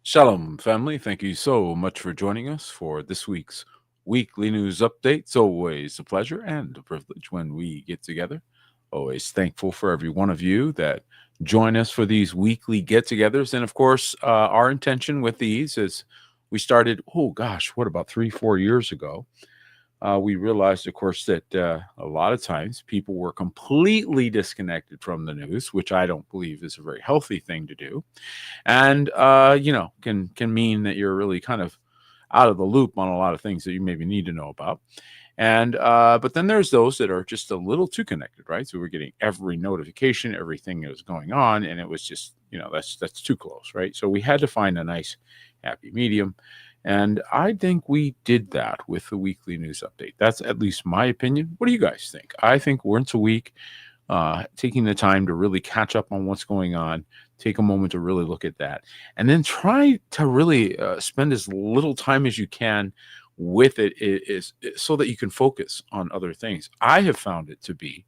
Shalom, family. Thank you so much for joining us for this week's weekly news update. It's always a pleasure and a privilege when we get together. Always thankful for every one of you that join us for these weekly get togethers. And of course, our intention with these is we started, oh gosh, what about 3, 4 years ago? We realized, of course, that a lot of times people were completely disconnected from the news, which I don't believe is a very healthy thing to do, and can mean that you're really kind of out of the loop on a lot of things that you maybe need to know about. And but then there's those that are just a little too connected, right? So we're getting every notification, everything that was going on, and it was just that's too close, right? So we had to find a nice happy medium. And I think we did that with the weekly news update. That's at least my opinion. What do you guys think? I think once a week, taking the time to really catch up on what's going on, take a moment to really look at that, and then try to really spend as little time as you can with it, so that you can focus on other things. I have found it to be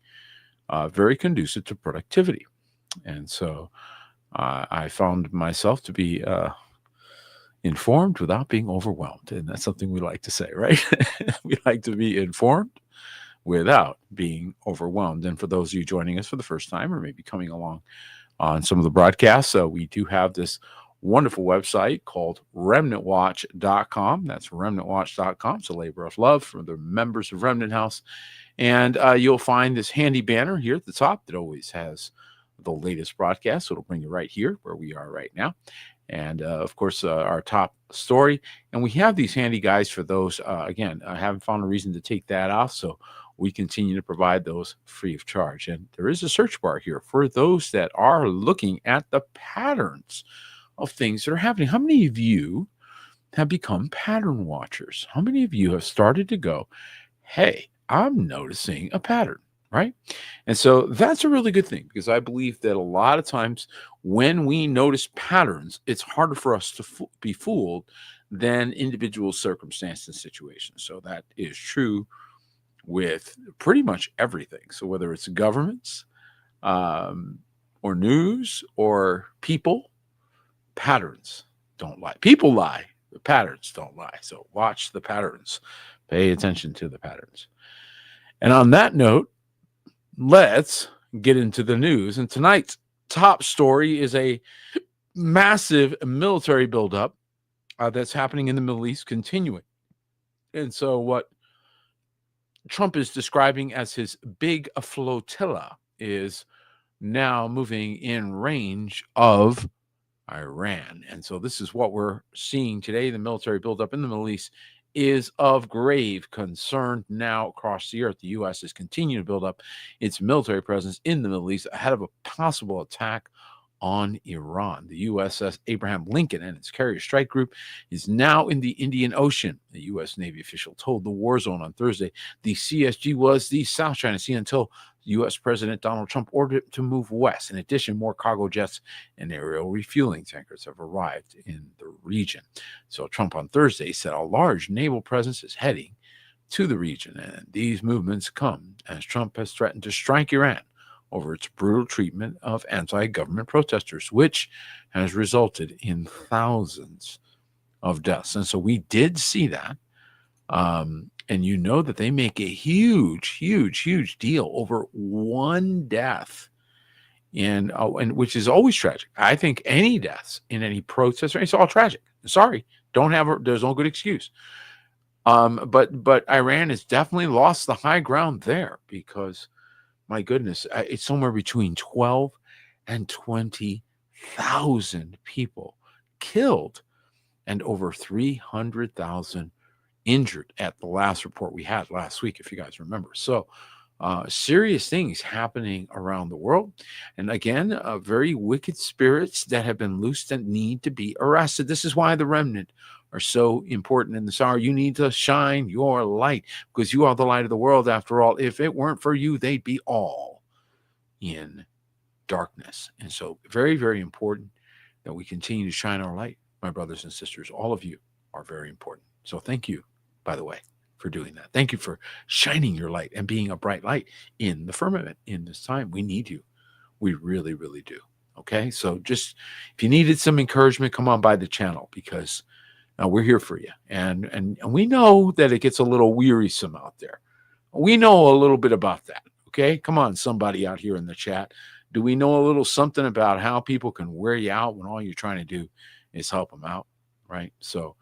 very conducive to productivity, and so I found myself to be informed without being overwhelmed, and that's something we like to say, right? We like to be informed without being overwhelmed. And for those of you joining us for the first time or maybe coming along on some of the broadcasts, we do have this wonderful website called remnantwatch.com. That's remnantwatch.com. It's a labor of love for the members of Remnant House. And you'll find this handy banner here at the top that always has the latest broadcast. So it'll bring you right here where we are right now. And of course, our top story. And we have these handy guides for those. Again, I haven't found a reason to take that off. So we continue to provide those free of charge. And there is a search bar here for those that are looking at the patterns of things that are happening. How many of you have become pattern watchers? How many of you have started to go, hey, I'm noticing a pattern, right? And so that's a really good thing, because I believe that a lot of times when we notice patterns, it's harder for us to be fooled than individual circumstances and situations. So that is true with pretty much everything. So whether it's governments, or news, or people, patterns don't lie. People lie, the patterns don't lie. So watch the patterns, pay attention to the patterns. And on that note, let's get into the news. And tonight's top story is a massive military buildup that's happening in the Middle East, continuing. And so what Trump is describing as his big flotilla is now moving in range of Iran. And so this is what we're seeing today. The military buildup in the Middle East is of grave concern now across the earth. The U.S. is continuing to build up its military presence in the Middle East ahead of a possible attack on Iran. The USS Abraham Lincoln and its carrier strike group is now in the Indian Ocean. The U.S. Navy official told the War Zone on Thursday the CSG was the South China Sea until U.S. President Donald Trump ordered it to move west. In addition, more cargo jets and aerial refueling tankers have arrived in the region. So Trump on Thursday said a large naval presence is heading to the region, and these movements come as Trump has threatened to strike Iran over its brutal treatment of anti-government protesters, which has resulted in thousands of deaths. And so we did see that. And you know that they make a huge deal over one death, and which is always tragic. I think any deaths in any protest, it's all tragic. Sorry, there's no good excuse. But Iran has definitely lost the high ground there, because my goodness, it's somewhere between 12 and 20,000 people killed and over 300,000 injured at the last report we had last week, if you guys remember. So serious things happening around the world. And again, very wicked spirits that have been loosed and need to be arrested. This is why the remnant are so important in this hour. You need to shine your light, because you are the light of the world. After all, if it weren't for you, they'd be all in darkness. And so very, very important that we continue to shine our light, my brothers and sisters. All of you are very important. So thank you, by the way, for doing that. Thank you for shining your light and being a bright light in the firmament in this time. We need you. We really, really do. Okay, so just if you needed some encouragement, come on by the channel, because we're here for you. And we know that it gets a little wearisome out there. We know a little bit about that. Okay, come on, somebody out here in the chat. Do we know a little something about how people can wear you out when all you're trying to do is help them out, right? So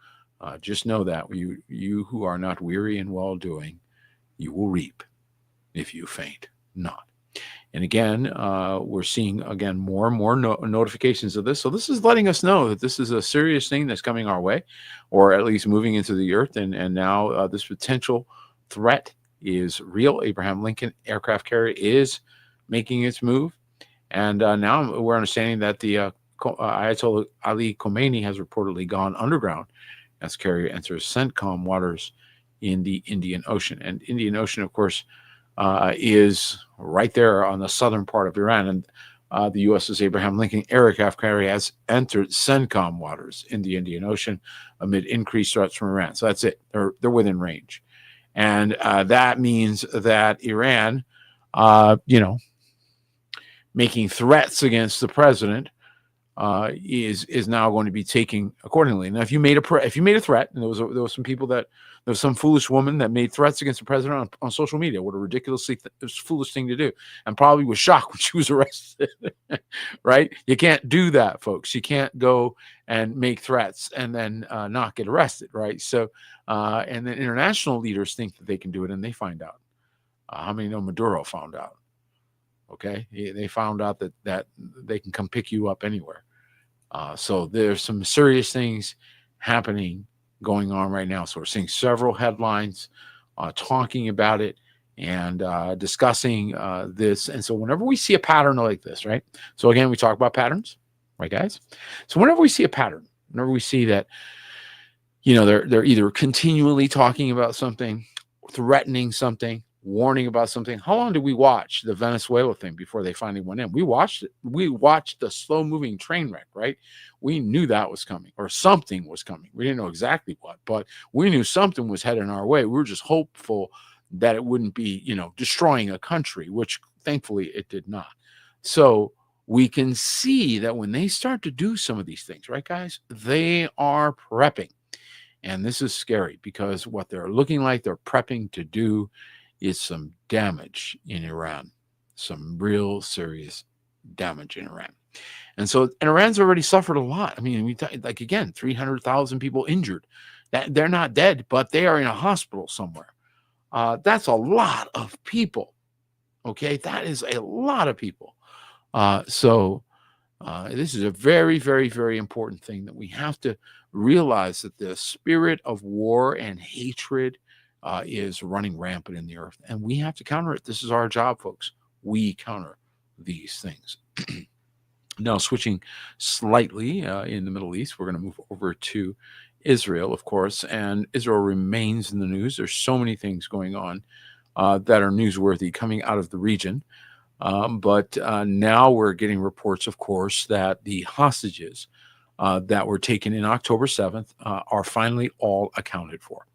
just know that you who are not weary in well doing, you will reap if you faint not. And again, we're seeing again more and more notifications of this. So this is letting us know that this is a serious thing that's coming our way, or at least moving into the earth. And now this potential threat is real. Abraham Lincoln aircraft carrier is making its move. And now we're understanding that the Ayatollah Ali Khomeini has reportedly gone underground as carrier enters CENTCOM waters in the Indian Ocean. And Indian Ocean, of course, is right there on the southern part of Iran. And the U.S.'s Abraham Lincoln aircraft carrier has entered CENTCOM waters in the Indian Ocean amid increased threats from Iran. So that's it. They're within range. And that means that Iran, making threats against the president, is now going to be taking accordingly. Now, if you made a threat, and there was some people there was some foolish woman that made threats against the president on social media. What a ridiculously foolish thing to do, and probably was shocked when she was arrested. Right? You can't do that, folks. You can't go and make threats and then not get arrested. Right? So, and then international leaders think that they can do it, and they find out. How many know Maduro found out? Okay, they found out that they can come pick you up anywhere. So there's some serious things happening going on right now. So we're seeing several headlines talking about it and discussing this. And so whenever we see a pattern like this, right? So again, we talk about patterns, right, guys? So whenever we see a pattern, whenever we see that, they're either continually talking about something, threatening something, warning about something. How long did we watch the Venezuela thing before they finally went in? We watched it. We watched the slow-moving train wreck, right? We knew that was coming, or something was coming. We didn't know exactly what, but we knew something was heading our way. We were just hopeful that it wouldn't be, destroying a country, which thankfully it did not. So we can see that when they start to do some of these things, right, guys, they are prepping. And this is scary, because what they're looking like they're prepping to do is some damage in Iran, some real serious damage in Iran. And Iran's already suffered a lot. I mean, again, 300,000 people injured. That they're not dead, but they are in a hospital somewhere. That's a lot of people. Okay, that is a lot of people. This is a very, very, very important thing that we have to realize, that the spirit of war and hatred is running rampant in the earth, and we have to counter it. This is our job, folks. We counter these things. Now, switching slightly in the Middle East, we're going to move over to Israel, of course, and Israel remains in the news. There's so many things going on that are newsworthy coming out of the region. But now we're getting reports, of course, that the hostages that were taken in October 7th are finally all accounted for.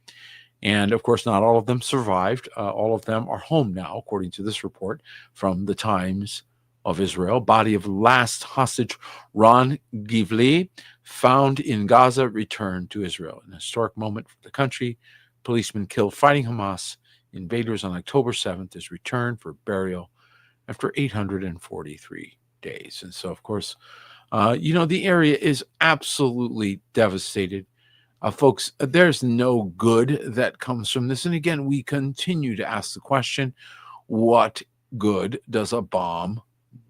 And of course, not all of them survived. All of them are home now, according to this report from the Times of Israel. Body of last hostage Ron Givli, found in Gaza, returned to Israel. An historic moment for the country. Policeman killed fighting Hamas invaders on October 7th is returned for burial after 843 days. And so, of course, the area is absolutely devastated. Folks, there's no good that comes from this. And again, we continue to ask the question, what good does a bomb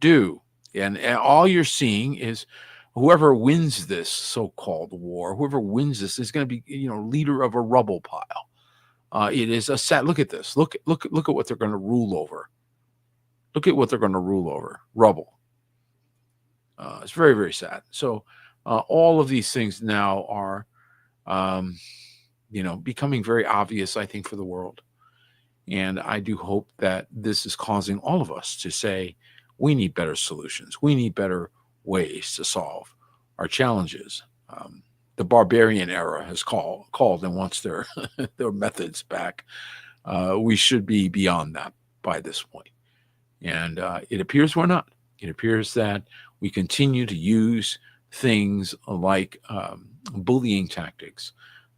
do? And all you're seeing is whoever wins this so-called war, whoever wins this is going to be, leader of a rubble pile. It is a sad, look at this. Look at what they're going to rule over. Look at what they're going to rule over. Rubble. It's very, very sad. So all of these things now are becoming very obvious, I think, for the world. And I do hope that this is causing all of us to say, we need better solutions. We need better ways to solve our challenges. The barbarian era has called and wants their methods back. We should be beyond that by this point. And it appears we're not. It appears that we continue to use things like bullying tactics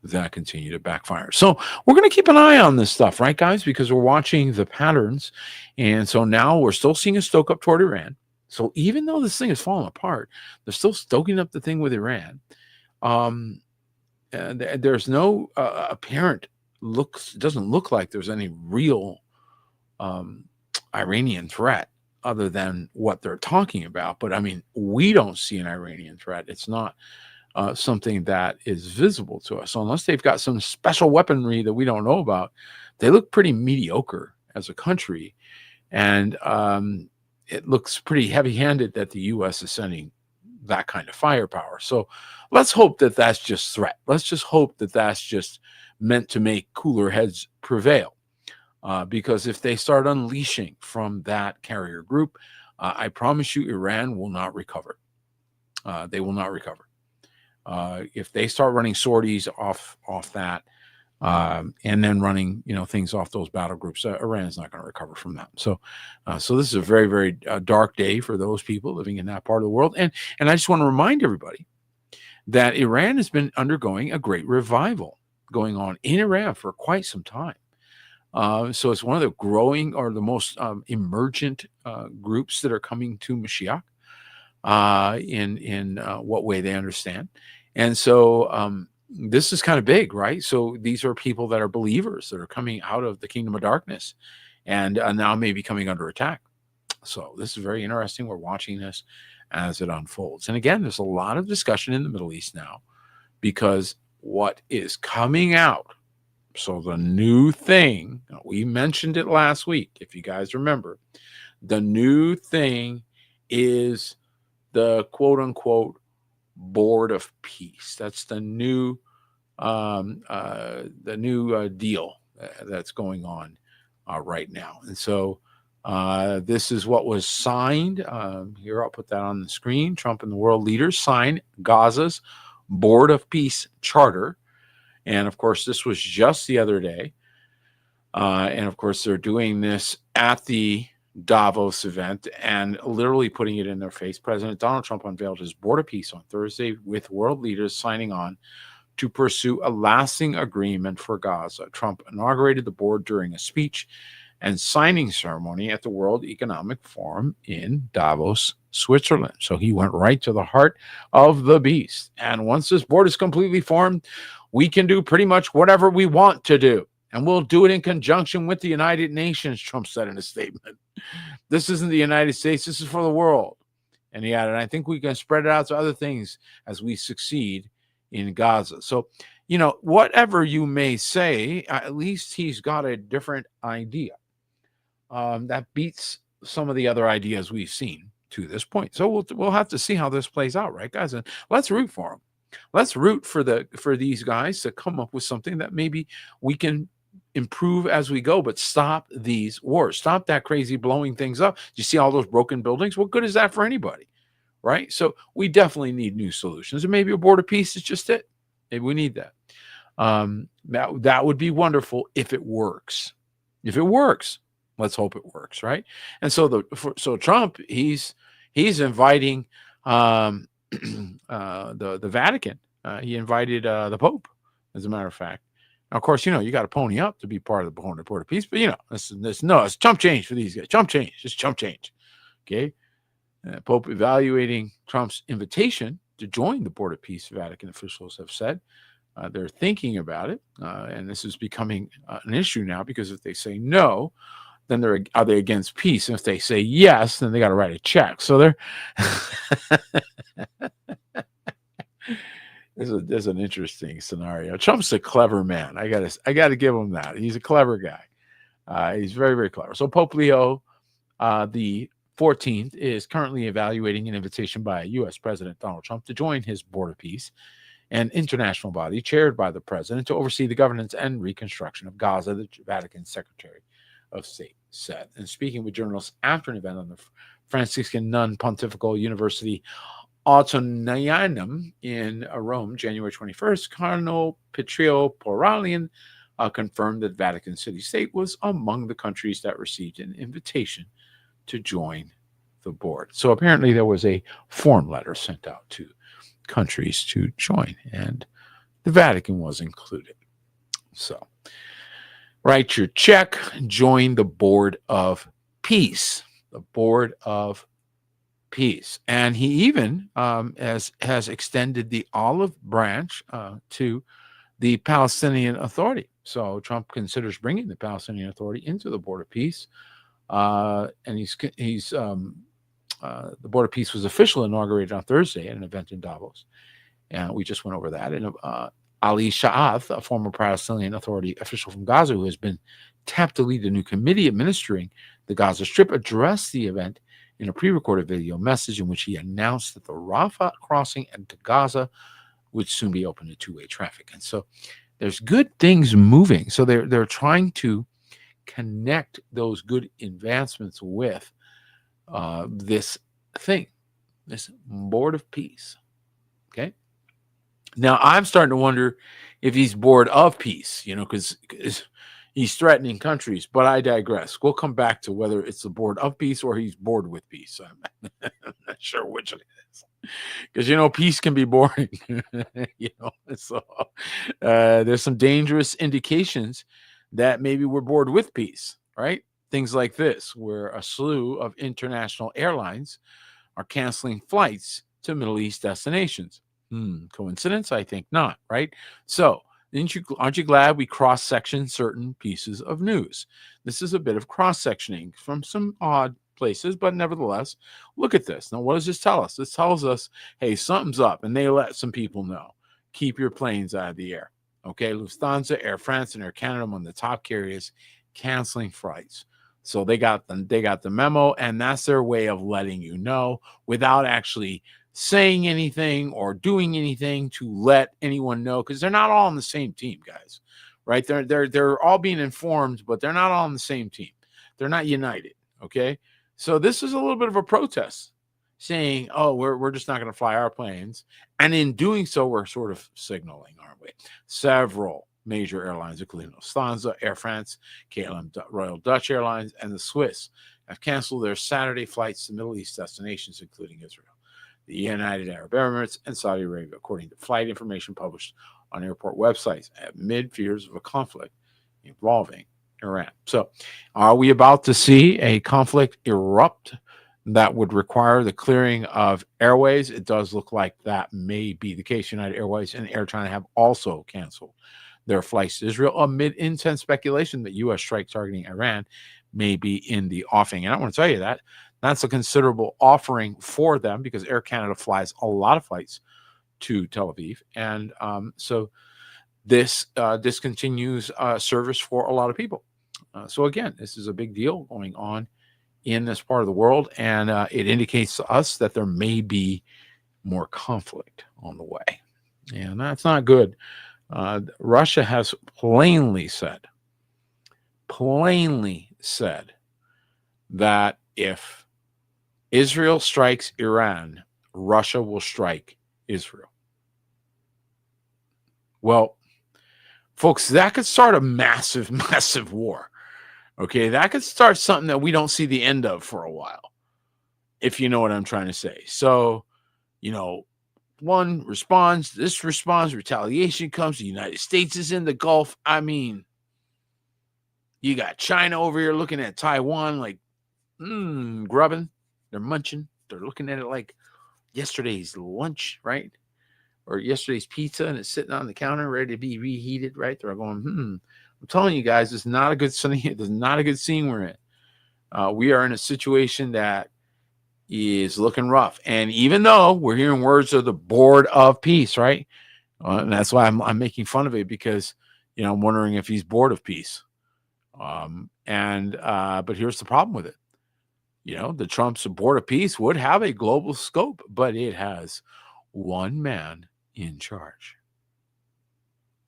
that continue to backfire. So we're going to keep an eye on this stuff, right, guys? Because we're watching the patterns. And so now we're still seeing a stoke up toward Iran. So even though this thing is falling apart, they're still stoking up the thing with Iran. There's no apparent looks. It doesn't look like there's any real Iranian threat other than what they're talking about. But I mean, we don't see an Iranian threat. It's not something that is visible to us. So unless they've got some special weaponry that we don't know about, they look pretty mediocre as a country. And it looks pretty heavy-handed that the U.S. is sending that kind of firepower. So let's hope that that's just threat. Let's just hope that that's just meant to make cooler heads prevail. Because if they start unleashing from that carrier group, I promise you Iran will not recover. They will not recover. If they start running sorties off that, and then running things off those battle groups, Iran is not going to recover from that. So this is a very, very dark day for those people living in that part of the world. And I just want to remind everybody that Iran has been undergoing a great revival going on in Iran for quite some time. So it's one of the growing or the most emergent groups that are coming to Mashiach in what way they understand. And so this is kind of big, right? So these are people that are believers that are coming out of the kingdom of darkness and now maybe coming under attack. So this is very interesting. We're watching this as it unfolds. And again, there's a lot of discussion in the Middle East now because what is coming out. So the new thing, we mentioned it last week, if you guys remember, the new thing is the quote unquote Board of Peace. That's the new deal that's going on right now. And so this is what was signed. Here, I'll put that on the screen. Trump and the world leaders signed Gaza's Board of Peace Charter. And of course, this was just the other day. And of course, they're doing this at the Davos event and literally putting it in their face. President Donald Trump unveiled his Board of Peace on Thursday with world leaders signing on to pursue a lasting agreement for Gaza. Trump inaugurated the board during a speech and signing ceremony at the World Economic Forum in Davos, Switzerland. So he went right to the heart of the beast. And once this board is completely formed, we can do pretty much whatever we want to do. And we'll do it in conjunction with the United Nations, Trump said in a statement. This isn't the United States. This is for the world. And he added, I think we can spread it out to other things as we succeed in Gaza. So, whatever you may say, at least he's got a different idea that beats some of the other ideas we've seen to this point. So we'll have to see how this plays out, right, guys? And let's root for them. Let's root for these guys to come up with something that maybe we can improve as we go, but stop these wars. Stop that crazy blowing things up. You see all those broken buildings? What good is that for anybody, right? So we definitely need new solutions. And maybe a Board of Peace is just it. Maybe we need that. That would be wonderful if it works. If it works, let's hope it works, right? And so Trump, he's inviting the Vatican. He invited the Pope, as a matter of fact. Now, of course, you got to pony up to be part of the Board of Peace, but it's chump change for these guys. Chump change, just chump change. Okay, Pope evaluating Trump's invitation to join the Board of Peace. Vatican officials have said they're thinking about it, and this is becoming an issue now because if they say no, then are they against peace? And if they say yes, then they got to write a check. So they're there's an interesting scenario. Trump's a clever man. I gotta give him that. He's a clever guy. He's very, very clever. So Pope Leo the 14th is currently evaluating an invitation by U.S. President Donald Trump to join his Board of Peace, an international body chaired by the president to oversee the governance and reconstruction of Gaza, the Vatican Secretary of State said. And speaking with journalists after an event on the Franciscan Nun Pontifical University Autoneanum in Rome, January 21st, Cardinal Petrio Poralian confirmed that Vatican City State was among the countries that received an invitation to join the board. So apparently there was a form letter sent out to countries to join, and the Vatican was included. So write your check, join the Board of Peace. The Board of Peace. And he even has extended the olive branch to the Palestinian Authority. So Trump considers bringing the Palestinian Authority into the Board of Peace. And the Board of Peace was officially inaugurated on Thursday at an event in Davos. And we just went over that. And Ali Sha'ath, a former Palestinian Authority official from Gaza who has been tapped to lead a new committee administering the Gaza Strip, addressed the event in a pre-recorded video message in which he announced that the Rafah crossing into Gaza would soon be open to two-way traffic. And so there's good things moving. So they're trying to connect those good advancements with this thing, this Board of Peace. Okay. Now I'm starting to wonder if he's bored of peace, because he's threatening countries. But I digress. We'll come back to whether it's the Board of Peace or he's bored with peace. I'm not sure which it is, because peace can be boring. So there's some dangerous indications that maybe we're bored with peace, right? Things like this, where a slew of international airlines are canceling flights to Middle East destinations. Coincidence? I think not, right? So, aren't you glad we cross-section certain pieces of news? This is a bit of cross-sectioning from some odd places, but nevertheless, look at this. Now, what does this tell us? This tells us, hey, something's up, and they let some people know. Keep your planes out of the air. Okay, Lufthansa, Air France, and Air Canada, one of the top carriers, canceling flights. So they got the memo, and that's their way of letting you know without actually saying anything or doing anything to let anyone know, because they're not all on the same team, guys. Right? They're all being informed, but they're not all on the same team. They're not united. Okay, so this is a little bit of a protest, saying, "Oh, we're just not going to fly our planes," and in doing so, we're sort of signaling, aren't we? Several major airlines, including Lufthansa, Air France, KLM, Royal Dutch Airlines, and the Swiss, have canceled their Saturday flights to Middle East destinations, including Israel, the United Arab Emirates, and Saudi Arabia, according to flight information published on airport websites, amid fears of a conflict involving Iran. So, are we about to see a conflict erupt that would require the clearing of airways? It does look like that may be the case. United Airways and Air China have also canceled their flights to Israel amid intense speculation that U.S. strike targeting Iran may be in the offing. And I want to tell you that that's a considerable offering for them, because Air Canada flies a lot of flights to Tel Aviv. And so this discontinues service for a lot of people. So again, this is a big deal going on in this part of the world, and it indicates to us that there may be more conflict on the way. And that's not good. Russia has plainly said that if Israel strikes Iran, Russia will strike Israel. Well, folks, that could start a massive, massive war. Okay, that could start something that we don't see the end of for a while, if you know what I'm trying to say. So, one responds, this responds, retaliation comes, the United States is in the Gulf. I mean, you got China over here looking at Taiwan like, grubbing. They're munching. They're looking at it like yesterday's lunch, right? Or yesterday's pizza, and it's sitting on the counter ready to be reheated, right? They're going, I'm telling you guys, it's not a good scene. It's not a good scene we're in. We are in a situation that is looking rough. And even though we're hearing words of the Board of Peace, right? And that's why I'm making fun of it, because, I'm wondering if he's bored of peace. But here's the problem with it. The Trump's Board of Peace would have a global scope, but it has one man in charge.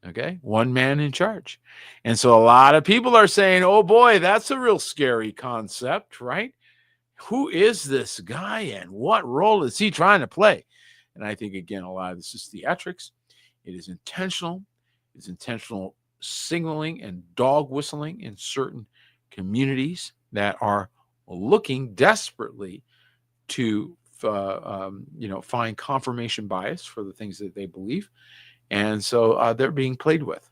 Okay, one man in charge. And so a lot of people are saying, oh boy, that's a real scary concept, right? Who is this guy and what role is he trying to play? And I think, again, a lot of this is theatrics. It is intentional. It's intentional signaling and dog whistling in certain communities that are looking desperately to find confirmation bias for the things that they believe, and so they're being played with,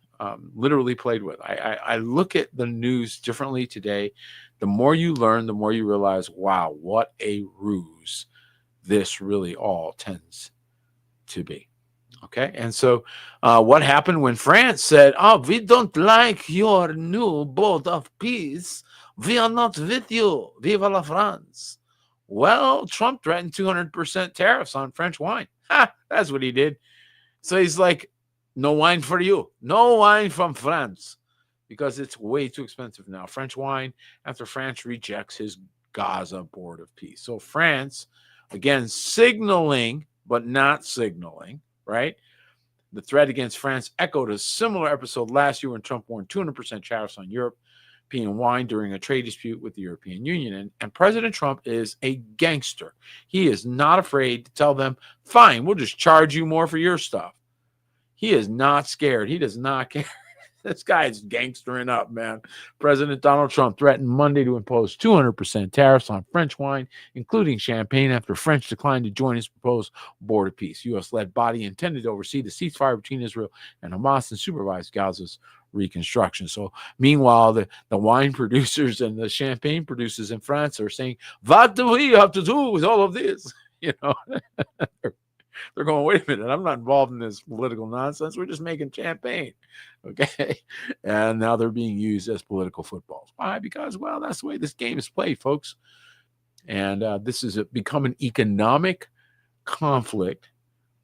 literally played with. I look at the news differently today. The more you learn, the more you realize, wow, what a ruse this really all tends to be. Okay, and so what happened when France said, "Oh, we don't like your new boat of peace. We are not with you. Viva la France." Well, Trump threatened 200% tariffs on French wine. Ha, that's what he did. So he's like, no wine for you. No wine from France because it's way too expensive now. French wine, after France rejects his Gaza board of peace. So France, again, signaling, but not signaling, right? The threat against France echoed a similar episode last year when Trump warned 200% tariffs on European wine during a trade dispute with the European Union. And President Trump is a gangster. He is not afraid to tell them, fine, we'll just charge you more for your stuff. He is not scared. He does not care. This guy is gangstering up, man. President Donald Trump threatened Monday to impose 200% tariffs on French wine, including champagne, after France declined to join his proposed board of peace. U.S.-led body intended to oversee the ceasefire between Israel and Hamas and supervise Gaza's reconstruction. So meanwhile, the wine producers and the champagne producers in France are saying, what do we have to do with all of this? They're going, wait a minute, I'm not involved in this political nonsense. We're just making champagne. Okay. And now they're being used as political footballs. Why? Because, well, that's the way this game is played, folks. And this has become an economic conflict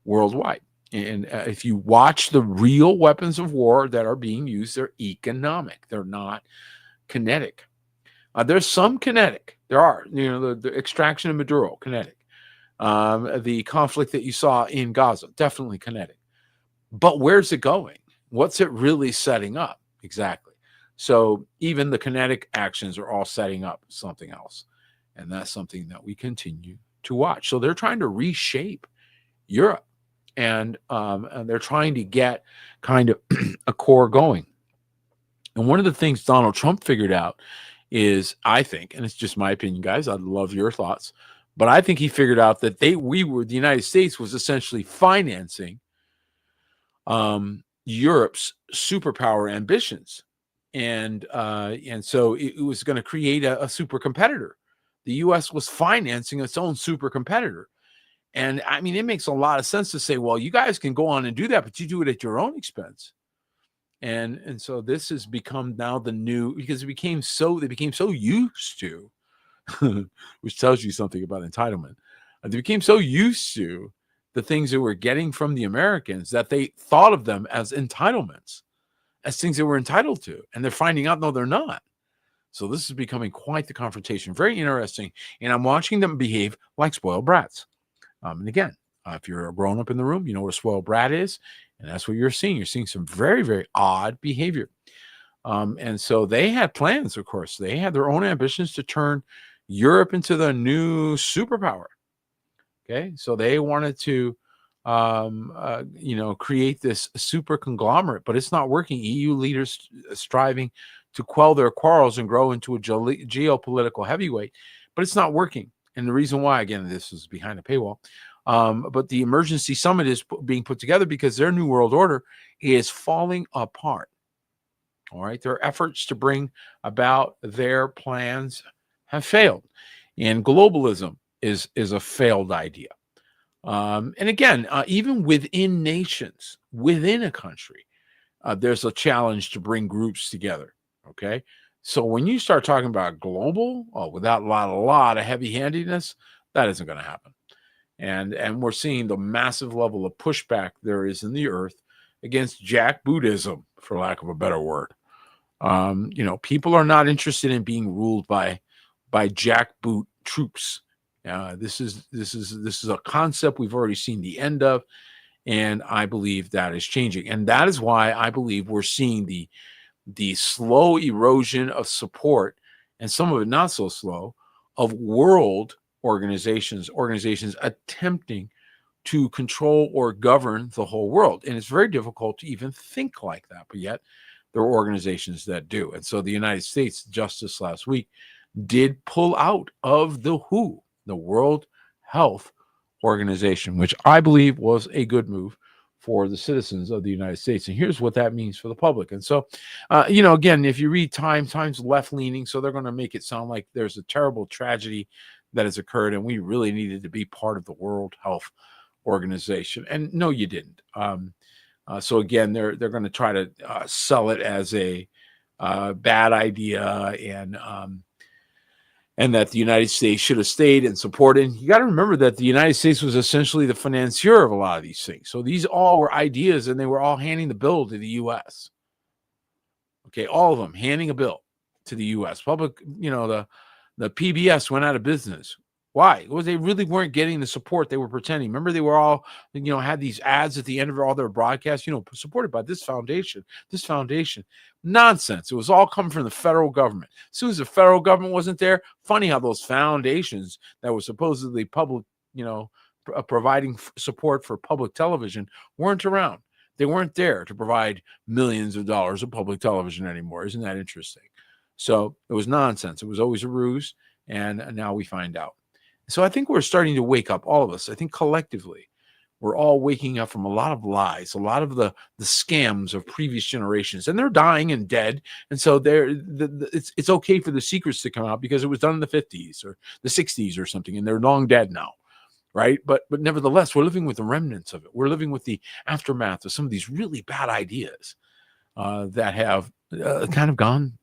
worldwide. And if you watch the real weapons of war that are being used, they're economic. They're not kinetic. There's some kinetic. There are, the extraction of Maduro, kinetic. The conflict that you saw in Gaza, definitely kinetic. But where's it going? What's it really setting up? Exactly. So even the kinetic actions are all setting up something else. And that's something that we continue to watch. So they're trying to reshape Europe. And they're trying to get kind of a core going. And one of the things Donald Trump figured out is, I think, and it's just my opinion, guys, I'd love your thoughts, but I think he figured out that the United States was essentially financing Europe's superpower ambitions. And so it was going to create a super competitor. The U.S. was financing its own super competitor. And I mean, it makes a lot of sense to say, well, you guys can go on and do that, but you do it at your own expense. And so this has become now the new, because they became so used to, which tells you something about entitlement. They became so used to the things that we're getting from the Americans that they thought of them as entitlements, as things they were entitled to. And they're finding out, no, they're not. So this is becoming quite the confrontation. Very interesting. And I'm watching them behave like spoiled brats. And again, if you're a grown up in the room, you know what a spoiled brat is. And that's what you're seeing. You're seeing some very, very odd behavior. And so they had plans, of course. They had their own ambitions to turn Europe into the new superpower. Okay, so they wanted to, create this super conglomerate, but it's not working. EU leaders striving to quell their quarrels and grow into a geopolitical heavyweight, but it's not working. And the reason why, again, this is behind a paywall, but the emergency summit is being put together because their new world order is falling apart. All right, their efforts to bring about their plans have failed, and globalism is a failed idea. And again, even within nations, within a country, there's a challenge to bring groups together. Okay, so when you start talking about global, without a lot of heavy-handedness, that isn't going to happen. And we're seeing the massive level of pushback there is in the earth against jackbootism, for lack of a better word. People are not interested in being ruled by jackboot troops. This is a concept we've already seen the end of, and I believe that is changing. And that is why I believe we're seeing the slow erosion of support, and some of it not so slow, of world organizations attempting to control or govern the whole world. And it's very difficult to even think like that, but yet there are organizations that do. And so the United States, just this last week, did pull out of the WHO, the World Health Organization, which I believe was a good move for the citizens of the United States. And here's what that means for the public. And so, again, if you read Time's left leaning, so they're going to make it sound like there's a terrible tragedy that has occurred and we really needed to be part of the World Health Organization. And no, you didn't. So again, they're going to try to sell it as a bad idea, and that the United States should have stayed and supported. You got to remember that the United States was essentially the financier of a lot of these things. So these all were ideas, and they were all handing the bill to the U.S. Okay, all of them handing a bill to the U.S. Public, the PBS went out of business. Why? Well, they really weren't getting the support they were pretending. Remember, they were all, had these ads at the end of all their broadcasts, supported by this foundation. Nonsense. It was all coming from the federal government. As soon as the federal government wasn't there, funny how those foundations that were supposedly public, providing support for public television weren't around. They weren't there to provide millions of dollars of public television anymore. Isn't that interesting? So it was nonsense. It was always a ruse. And now we find out. So I think we're starting to wake up, all of us. I think collectively, we're all waking up from a lot of lies, a lot of the scams of previous generations, and they're dying and dead. And so it's okay for the secrets to come out because it was done in the 50s or the 60s or something, and they're long dead now, right? But nevertheless, we're living with the remnants of it. We're living with the aftermath of some of these really bad ideas that have kind of gone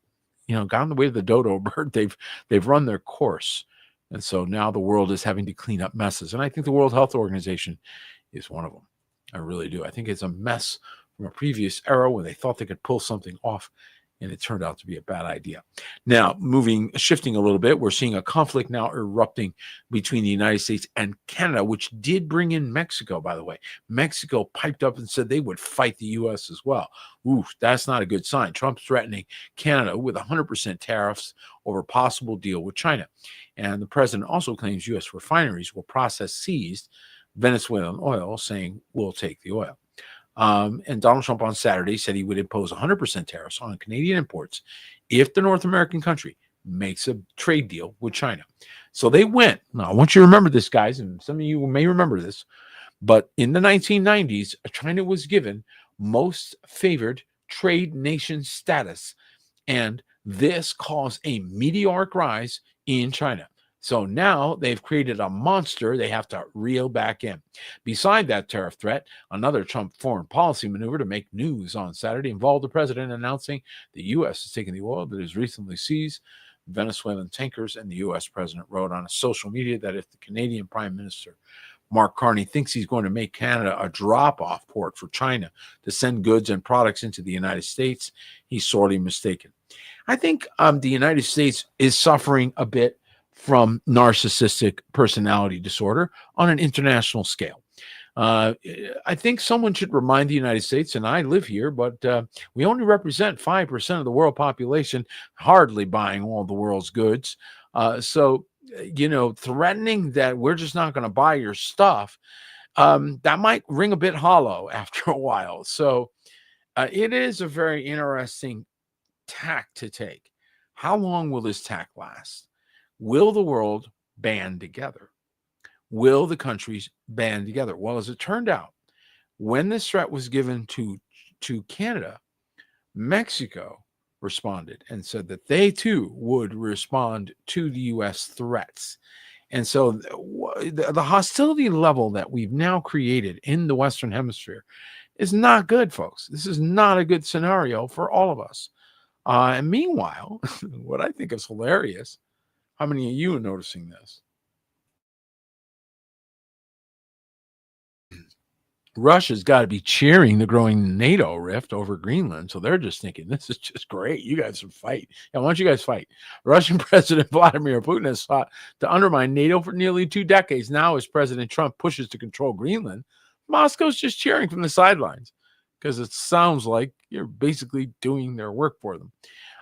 the way of the dodo bird. They've run their course. And so now the world is having to clean up messes. And I think the World Health Organization is one of them. I really do. I think it's a mess from a previous era when they thought they could pull something off, and it turned out to be a bad idea. Now, shifting a little bit, we're seeing a conflict now erupting between the United States and Canada, which did bring in Mexico, by the way. Mexico piped up and said they would fight the U.S. as well. Ooh, that's not a good sign. Trump's threatening Canada with 100% tariffs over a possible deal with China. And the president also claims U.S. refineries will process seized Venezuelan oil, saying we'll take the oil. And Donald Trump on Saturday said he would impose 100% tariffs on Canadian imports if the North American country makes a trade deal with China. So they went. Now, I want you to remember this, guys, and some of you may remember this, but in the 1990s, China was given most favored trade nation status, and this caused a meteoric rise in China. So now they've created a monster they have to reel back in. Beside that tariff threat, another Trump foreign policy maneuver to make news on Saturday involved the president announcing the U.S. is taking the oil that has recently seized Venezuelan tankers, and the U.S. president wrote on a social media that if the Canadian Prime Minister Mark Carney thinks he's going to make Canada a drop-off port for China to send goods and products into the United States, he's sorely mistaken. I think the United States is suffering a bit from narcissistic personality disorder on an international scale. I think someone should remind the United States, and I live here, but we only represent 5% of the world population, hardly buying all the world's goods. So threatening that we're just not going to buy your stuff, that might ring a bit hollow after a while. So it is a very interesting tack to take. How long will this tack last? Will the world band together? Will the countries band together? Well, as it turned out, when this threat was given to Canada, Mexico responded and said that they too would respond to the U.S. threats. And so the hostility level that we've now created in the Western Hemisphere is not good, folks. This is not a good scenario for all of us. And meanwhile, what I think is hilarious, how many of you are noticing this? Russia's got to be cheering the growing NATO rift over Greenland. So they're just thinking, this is just great. You guys should fight. Yeah, why don't you guys fight? Russian President Vladimir Putin has sought to undermine NATO for nearly 2 decades. Now, as President Trump pushes to control Greenland, Moscow's just cheering from the sidelines because it sounds like you're basically doing their work for them.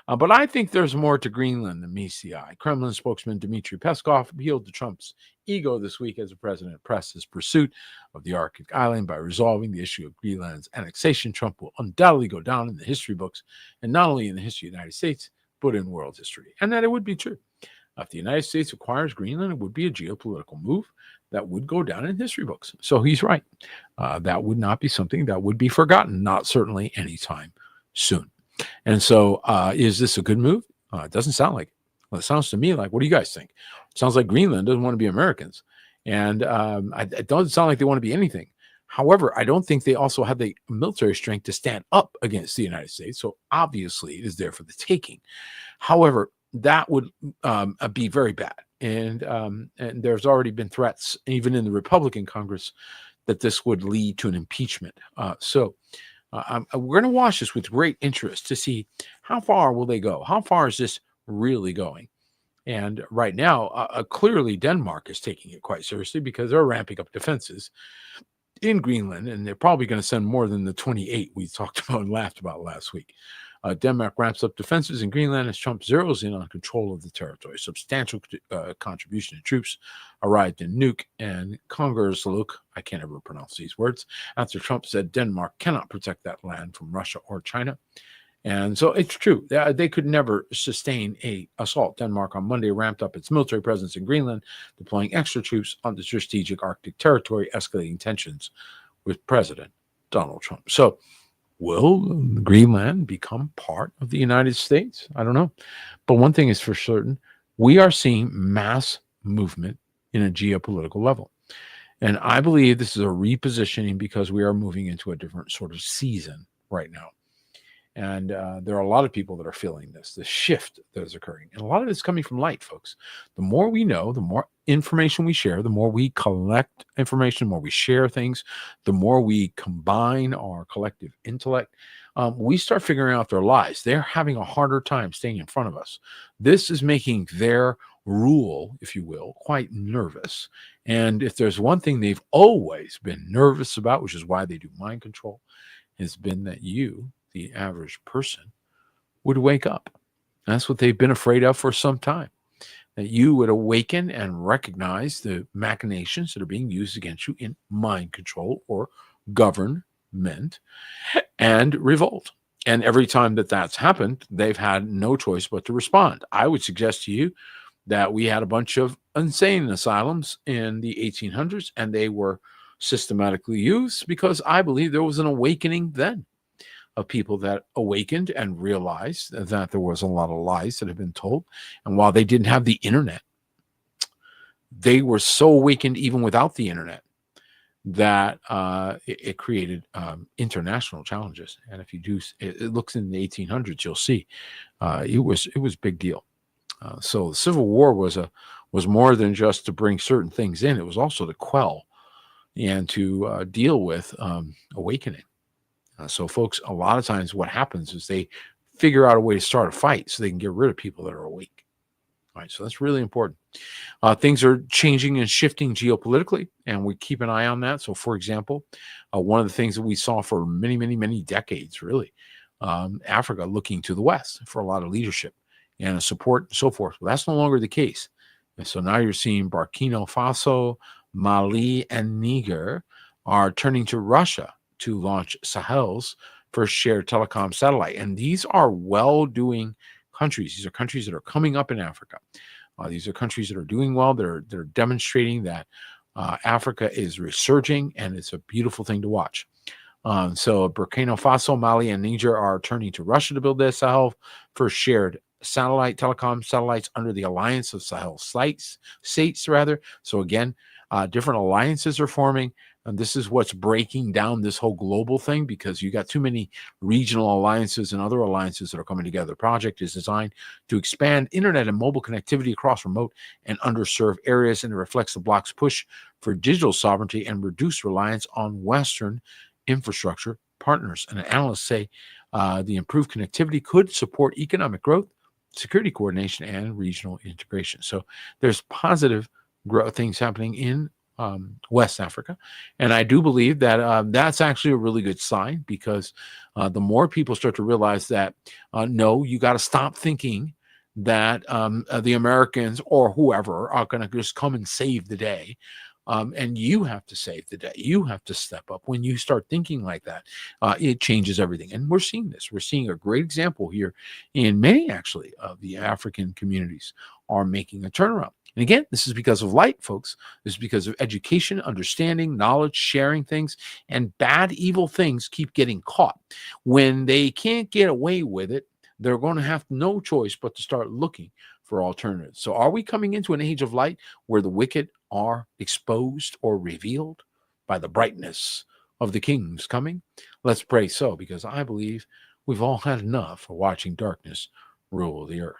But I think there's more to Greenland than meets the eye. Kremlin spokesman Dmitry Peskov appealed to Trump's ego this week as the president pressed his pursuit of the Arctic island by resolving the issue of Greenland's annexation. Trump will undoubtedly go down in the history books, and not only in the history of the United States, but in world history. And that it would be true. If the United States acquires Greenland, it would be a geopolitical move that would go down in history books. So he's right. That would not be something that would be forgotten, not certainly anytime soon. And so is this a good move? It doesn't sound like it. Well, it sounds to me like, what do you guys think? It sounds like Greenland doesn't want to be Americans. And it doesn't sound like they want to be anything. However, I don't think they also have the military strength to stand up against the United States. So obviously it is there for the taking. However, that would be very bad. And there's already been threats, even in the Republican Congress, that this would lead to an impeachment. We're going to watch this with great interest to see how far will they go. How far is this really going? And right now, clearly Denmark is taking it quite seriously because they're ramping up defenses in Greenland, and they're probably going to send more than the 28 we talked about and laughed about last week. Denmark ramps up defenses in Greenland as Trump zeroes in on control of the territory. Substantial contribution of troops arrived in Nuuk and Kongersluuk, I can't ever pronounce these words, after Trump said Denmark cannot protect that land from Russia or China. And so it's true. They could never sustain a assault. Denmark on Monday ramped up its military presence in Greenland, deploying extra troops on the strategic Arctic territory, escalating tensions with President Donald Trump. So will Greenland become part of the United States? I don't know. But one thing is for certain, we are seeing mass movement in a geopolitical level. And I believe this is a repositioning because we are moving into a different sort of season right now. And there are a lot of people that are feeling this shift that is occurring. And a lot of it's coming from light, folks. The more we know, the more information we share, the more we collect information, the more we share things, the more we combine our collective intellect, we start figuring out their lies. They're having a harder time staying in front of us. This is making their rule, if you will, quite nervous. And if there's one thing they've always been nervous about, which is why they do mind control, has been that you, the average person, would wake up. That's what they've been afraid of for some time, that you would awaken and recognize the machinations that are being used against you in mind control or government and revolt. And every time that that's happened, they've had no choice but to respond. I would suggest to you that we had a bunch of insane asylums in the 1800s, and they were systematically used because I believe there was an awakening then of people that awakened and realized that there was a lot of lies that had been told. And while they didn't have the internet, they were so awakened even without the internet that it created international challenges. And if you do, it looks in the 1800s, you'll see it was a big deal. So the Civil War was more than just to bring certain things in. It was also to quell and to deal with awakening. So, folks, a lot of times what happens is they figure out a way to start a fight so they can get rid of people that are awake. All right, so that's really important. Things are changing and shifting geopolitically, and we keep an eye on that. So, for example, one of the things that we saw for many, many, many decades, really, Africa looking to the West for a lot of leadership and support and so forth. Well, that's no longer the case. And so now you're seeing Burkina Faso, Mali, and Niger are turning to Russia to launch Sahel's first shared telecom satellite. And these are well-doing countries. These are countries that are coming up in Africa. These are countries that are doing well. They're demonstrating that Africa is resurging, and it's a beautiful thing to watch. So Burkina Faso, Mali, and Niger are turning to Russia to build their Sahel first shared telecom satellites under the Alliance of Sahel states. So again, different alliances are forming. And this is what's breaking down this whole global thing, because you got too many regional alliances and other alliances that are coming together. The project is designed to expand internet and mobile connectivity across remote and underserved areas, and it reflects the bloc's push for digital sovereignty and reduce reliance on Western infrastructure partners. And analysts say the improved connectivity could support economic growth, security coordination, and regional integration. So there's positive things happening in West Africa. And I do believe that that's actually a really good sign, because the more people start to realize that, no, you got to stop thinking that the Americans or whoever are going to just come and save the day. And you have to save the day. You have to step up. When you start thinking like that, it changes everything. And we're seeing this. We're seeing a great example here in many, actually, of the African communities are making a turnaround. And again, this is because of light, folks. This is because of education, understanding, knowledge, sharing things, and bad, evil things keep getting caught. When they can't get away with it, they're going to have no choice but to start looking for alternatives. So are we coming into an age of light where the wicked are exposed or revealed by the brightness of the king's coming? Let's pray so, because I believe we've all had enough of watching darkness rule the earth.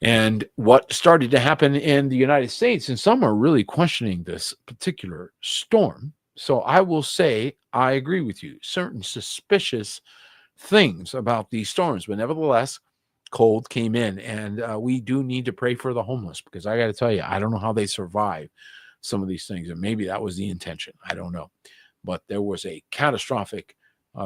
And what started to happen in the United States, and some are really questioning this particular storm. So I will say, I agree with you, certain suspicious things about these storms, but nevertheless, cold came in, and we do need to pray for the homeless, because I got to tell you, I don't know how they survive some of these things, and maybe that was the intention. I don't know, but there was a catastrophic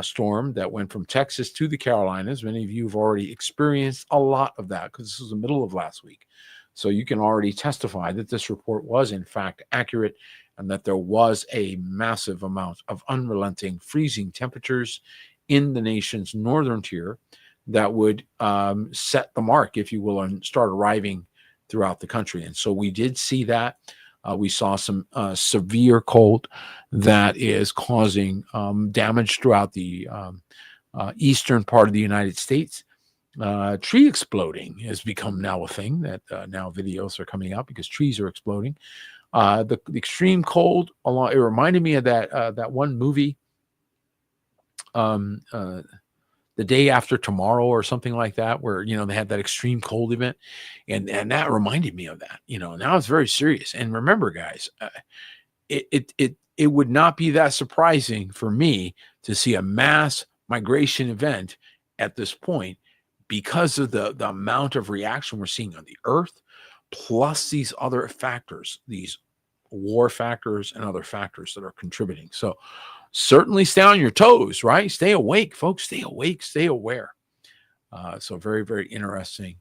storm that went from Texas to the Carolinas. Many of you have already experienced a lot of that, because this was the middle of last week. So you can already testify that this report was in fact accurate, and that there was a massive amount of unrelenting freezing temperatures in the nation's northern tier that would set the mark, if you will, and start arriving throughout the country. And so we did see that. We saw some severe cold that is causing damage throughout the eastern part of the United States. Tree exploding has become now a thing that now videos are coming out, because trees are exploding. The extreme cold, it reminded me of that one movie, The Day After Tomorrow or something like that, where, they had that extreme cold event. And that reminded me of that, now it's very serious. And remember, guys, it would not be that surprising for me to see a mass migration event at this point, because of the amount of reaction we're seeing on the earth, plus these other factors, these war factors and other factors that are contributing. So certainly stay on your toes, right? Stay awake, folks. Stay awake, stay aware. So very, very interesting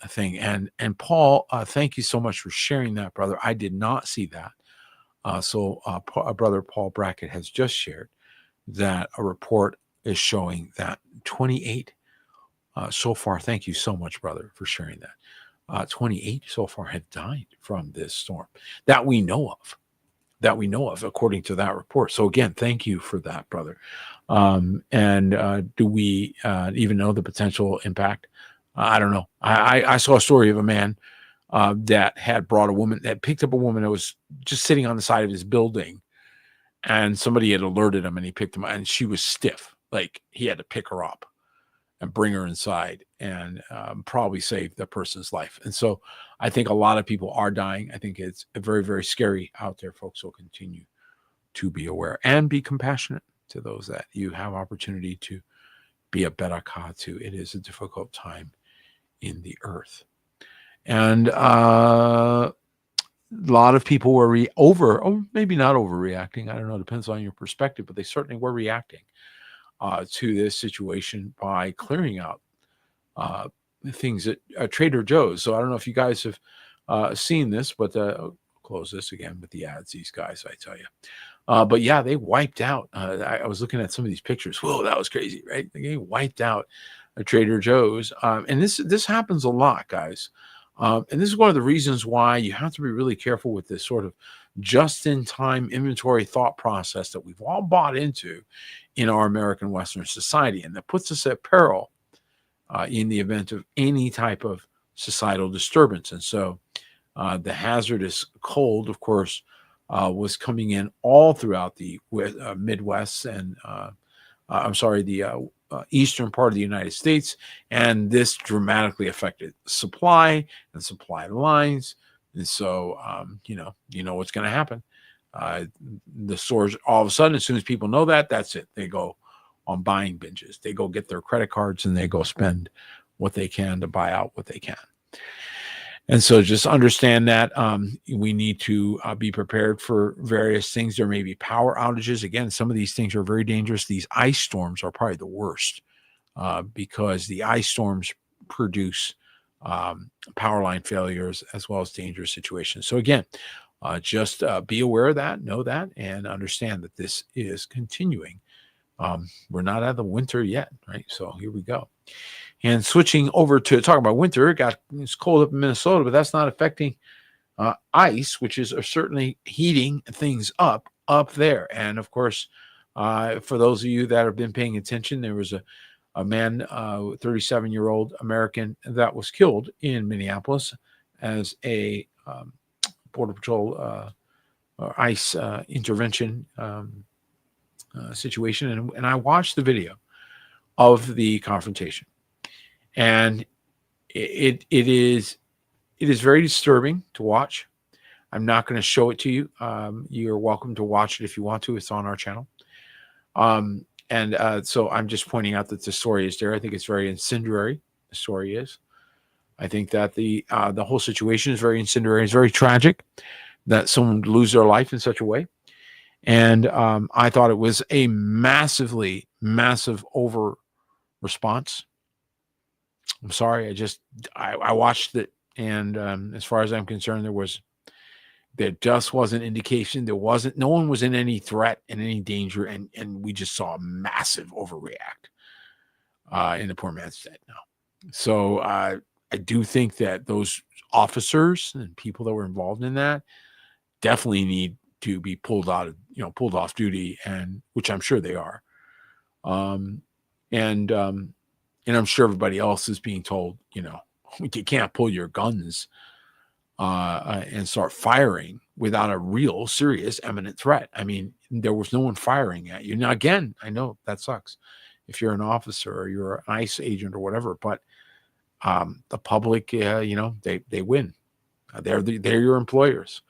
thing. And Paul, thank you so much for sharing that, brother. I did not see that. So brother Paul Brackett has just shared that a report is showing that 28 so far. Thank you so much, brother, for sharing that. 28 so far have died from this storm that we know of, according to that report. So again, thank you for that, brother. And do we even know the potential impact? I don't know. I saw a story of a man that had picked up a woman that was just sitting on the side of his building, and somebody had alerted him, and he picked him up, and she was stiff. Like, he had to pick her up and bring her inside, and probably save that person's life. And so I think a lot of people are dying. I think it's very, very scary out there, folks. So continue to be aware and be compassionate to those that you have opportunity to be a berakah to. It is a difficult time in the earth. And a lot of people were maybe not overreacting. I don't know. It depends on your perspective, but they certainly were reacting to this situation by clearing out things at Trader Joe's. So I don't know if you guys have seen this, but I'll close this again with the ads, these guys, I tell you. But yeah, they wiped out. I was looking at some of these pictures. Whoa, that was crazy, right? They wiped out a Trader Joe's. And this happens a lot, guys. And this is one of the reasons why you have to be really careful with this sort of just-in-time inventory thought process that we've all bought into in our American Western society, and that puts us at peril in the event of any type of societal disturbance. And so the hazardous cold, of course, was coming in all throughout the Midwest and the eastern part of the United States, and this dramatically affected supply and supply lines. And so, you know what's going to happen. The stores, all of a sudden, as soon as people know that, that's it. They go on buying binges. They go get their credit cards and they go spend what they can to buy out what they can. And so just understand that we need to be prepared for various things. There may be power outages. Again, some of these things are very dangerous. These ice storms are probably the worst because the ice storms produce power line failures as well as dangerous situations. So again, just be aware of that, know that, and understand that this is continuing. We're not out of the winter yet, right? So here we go. And switching over to talk about winter, it's cold up in Minnesota, but that's not affecting ice, which is certainly heating things up there. And of course, for those of you that have been paying attention, there was a man, 37-year-old American, that was killed in Minneapolis as a Border Patrol or ICE intervention situation. And I watched the video of the confrontation, and it is very disturbing to watch. I'm not going to show it to you. You're welcome to watch it if you want to. It's on our channel. So I'm just pointing out that the story is there. I think it's very incendiary. The story is. I think that the whole situation is very incendiary. It's very tragic that someone would lose their life in such a way. And I thought it was a massive over response. I'm sorry. I watched it, and as far as I'm concerned, there just wasn't indication. No one was in any threat and any danger, and we just saw a massive overreact in the poor man's stead now. So I do think that those officers and people that were involved in that definitely need to be pulled off duty, and which I'm sure they are. And I'm sure everybody else is being told, you can't pull your guns and start firing without a real serious imminent threat. I mean, there was no one firing at you. Now, again, I know that sucks if you're an officer or you're an ICE agent or whatever, but the public, they win. They're your employers.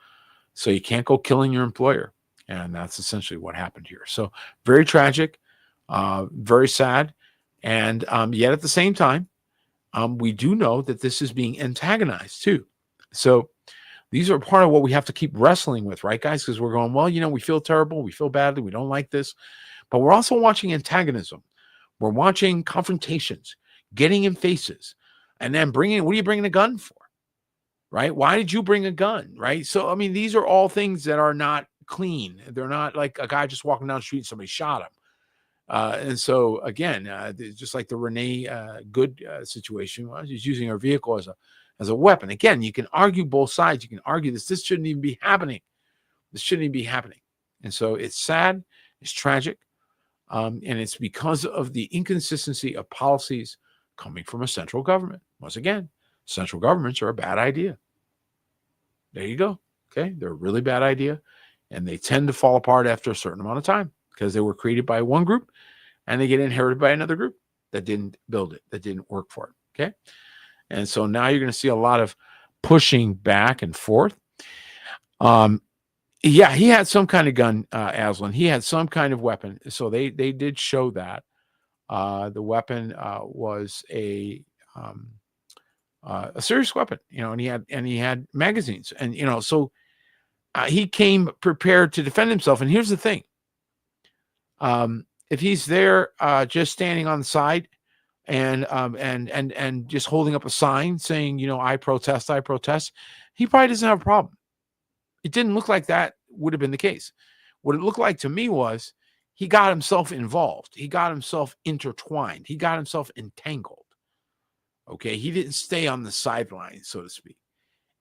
So you can't go killing your employer. And that's essentially what happened here. So very tragic, very sad. And yet at the same time, we do know that this is being antagonized too. So these are part of what we have to keep wrestling with, right, guys? Because we're going, well, we feel terrible. We feel badly. We don't like this. But we're also watching antagonism. We're watching confrontations, getting in faces, and then what are you bringing a gun for? Right? Why did you bring a gun? Right? So, I mean, these are all things that are not clean. They're not like a guy just walking down the street and somebody shot him. And so, again, just like the Renee Good situation, he's using her vehicle as a weapon. Again, you can argue both sides. You can argue this shouldn't even be happening. This shouldn't even be happening. And so it's sad. It's tragic. And it's because of the inconsistency of policies coming from a central government. Once again, central governments are a bad idea. There you go. Okay. They're a really bad idea. And they tend to fall apart after a certain amount of time because they were created by one group and they get inherited by another group that didn't build it, that didn't work for it. Okay. And so now you're going to see a lot of pushing back and forth. Yeah, he had some kind of gun, Aslan. He had some kind of weapon. So they did show that. The weapon was a serious weapon, and he had magazines, and so he came prepared to defend himself. And here's the thing: if he's there just standing on the side and just holding up a sign saying, I protest, he probably doesn't have a problem. It didn't look like that would have been the case. What it looked like to me was he got himself involved. He got himself intertwined. He got himself entangled. Okay. He didn't stay on the sidelines, so to speak.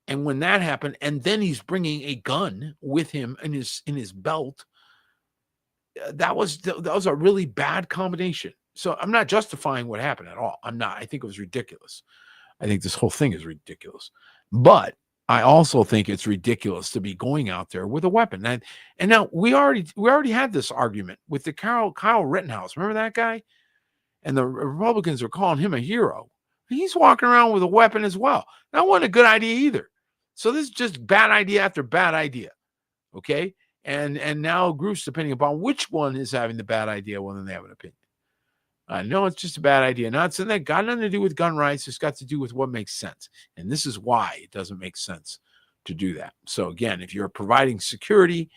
And when that happened, and then he's bringing a gun with him in his belt, that was a really bad combination. So I'm not justifying what happened at all. I'm not. I think it was ridiculous. I think this whole thing is ridiculous. But I also think it's ridiculous to be going out there with a weapon. And now we already had this argument with the Kyle Rittenhouse. Remember that guy? And the Republicans are calling him a hero. He's walking around with a weapon as well. That wasn't a good idea either. So this is just bad idea after bad idea. Okay. And now groups, depending upon which one is having the bad idea, well, then they have an opinion. No, it's just a bad idea. Not something that got nothing to do with gun rights. It's got to do with what makes sense. And this is why it doesn't make sense to do that. So again, if you're providing security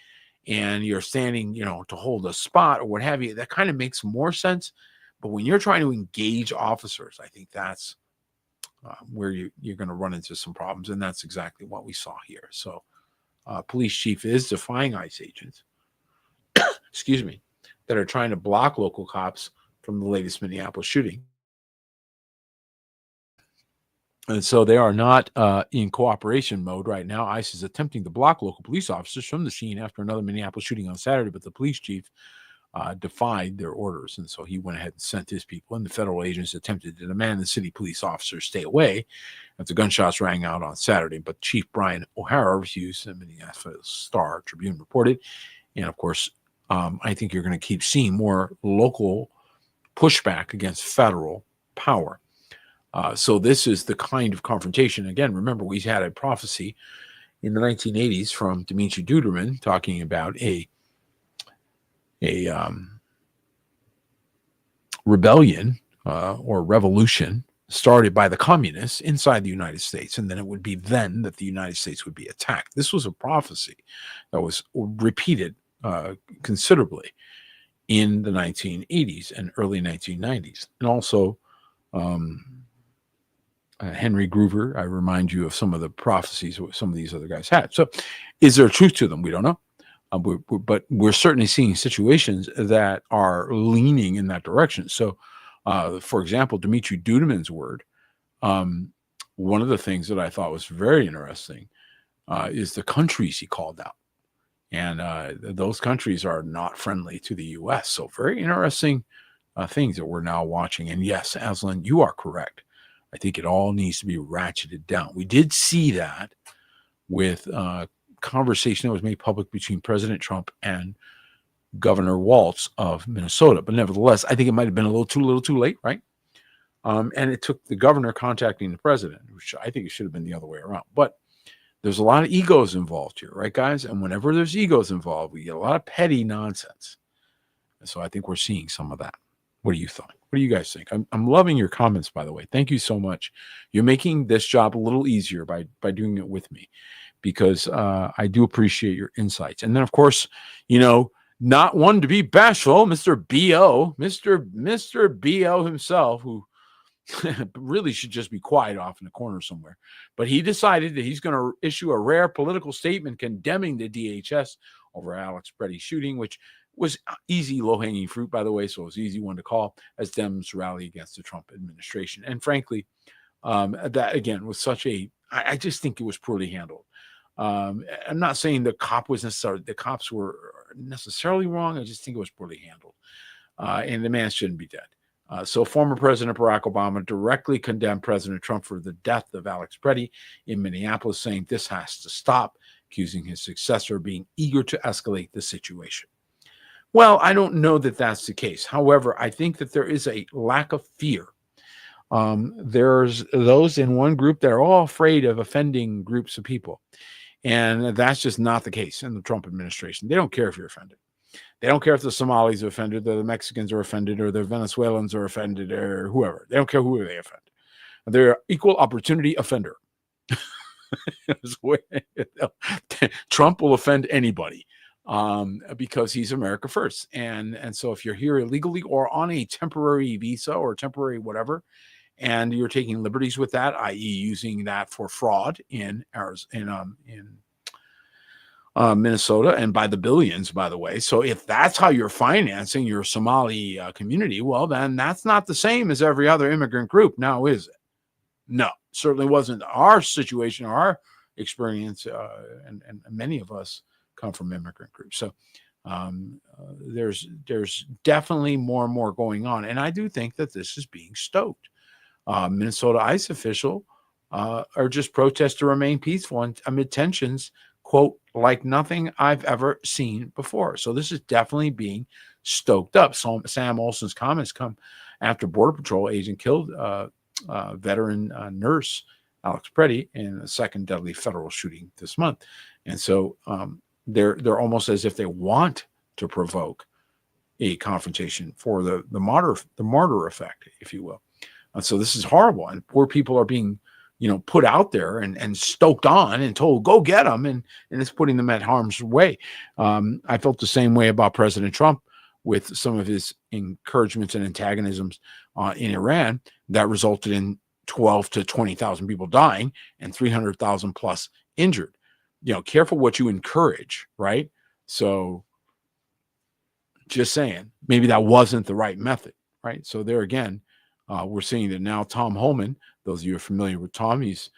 and you're standing, to hold a spot or what have you, that kind of makes more sense. But when you're trying to engage officers, I think that's where you're going to run into some problems. And that's exactly what we saw here. So police chief is defying ICE agents, excuse me, that are trying to block local cops from the latest Minneapolis shooting. And so they are not in cooperation mode right now. ICE is attempting to block local police officers from the scene after another Minneapolis shooting on Saturday, but the police chief defied their orders. And so he went ahead and sent his people, and the federal agents attempted to demand the city police officers stay away after gunshots rang out on Saturday. But Chief Brian O'Hara refused, the Minneapolis Star Tribune reported. And of course, I think you're going to keep seeing more local pushback against federal power. So this is the kind of confrontation. Again, remember, we had a prophecy in the 1980s from Dimitri Duderman talking about a rebellion or revolution started by the communists inside the United States, and then it would be then that the United States would be attacked. This was a prophecy that was repeated considerably in the 1980s and early 1990s. And also Henry Groover, I remind you of some of the prophecies some of these other guys had. So is there truth to them? We don't know. But we're certainly seeing situations that are leaning in that direction. So, for example, Dimitri Duderman's word, one of the things that I thought was very interesting is the countries he called out. And those countries are not friendly to the U.S. So very interesting things that we're now watching. And yes, Aslan, you are correct. I think it all needs to be ratcheted down. We did see that with conversation that was made public between President Trump and Governor Walz of Minnesota. But nevertheless, I think it might have been a little too late, right? And it took the governor contacting the president, which I think it should have been the other way around. But there's a lot of egos involved here, right, guys? And whenever there's egos involved, we get a lot of petty nonsense. And so I think we're seeing some of that. What do you think? What do you guys think? I'm loving your comments, by the way. Thank you so much. You're making this job a little easier by doing it with me, because I do appreciate your insights. And then, of course, not one to be bashful, Mr. B.O., Mr. B.O. himself, who really should just be quiet off in the corner somewhere. But he decided that he's going to issue a rare political statement condemning the DHS over Alex Preddy's shooting, which was easy, low-hanging fruit, by the way, so it was an easy one to call as Dems rally against the Trump administration. And frankly, that, again, was I just think it was poorly handled. I'm not saying the cops were necessarily wrong. I just think it was poorly handled. And the man shouldn't be dead. So former President Barack Obama directly condemned President Trump for the death of Alex Preddy in Minneapolis, saying this has to stop, accusing his successor of being eager to escalate the situation. Well, I don't know that that's the case. However, I think that there is a lack of fear. There's those in one group that are all afraid of offending groups of people. And that's just not the case in the Trump administration. They don't care if you're offended. They don't care if the Somalis are offended, or the Mexicans are offended, or the Venezuelans are offended, or whoever. They don't care who they offend. They're equal opportunity offender. Trump will offend anybody because he's America first. And so if you're here illegally or on a temporary visa or temporary whatever, and you're taking liberties with that, i.e. using that for fraud in Minnesota, and by the billions, by the way. So if that's how you're financing your Somali community, well, then that's not the same as every other immigrant group. Now, is it? No, certainly wasn't our situation, our experience, and many of us come from immigrant groups. So there's definitely more and more going on. And I do think that this is being stoked. Minnesota ICE official urged protests to remain peaceful amid tensions, quote, like nothing I've ever seen before. So this is definitely being stoked up. So Sam Olson's comments come after Border Patrol agent killed veteran nurse Alex Preddy in a second deadly federal shooting this month. And so they're almost as if they want to provoke a confrontation for the martyr effect, if you will. And so this is horrible, and poor people are being, put out there and stoked on and told, go get them, and it's putting them at harm's way. I felt the same way about President Trump with some of his encouragements and antagonisms in Iran that resulted in 12 to 20,000 people dying and 300,000 plus injured. Careful what you encourage, right? So just saying, maybe that wasn't the right method, right? So there again, We're seeing that now. Tom Homan, those of you who are familiar with Tom, he's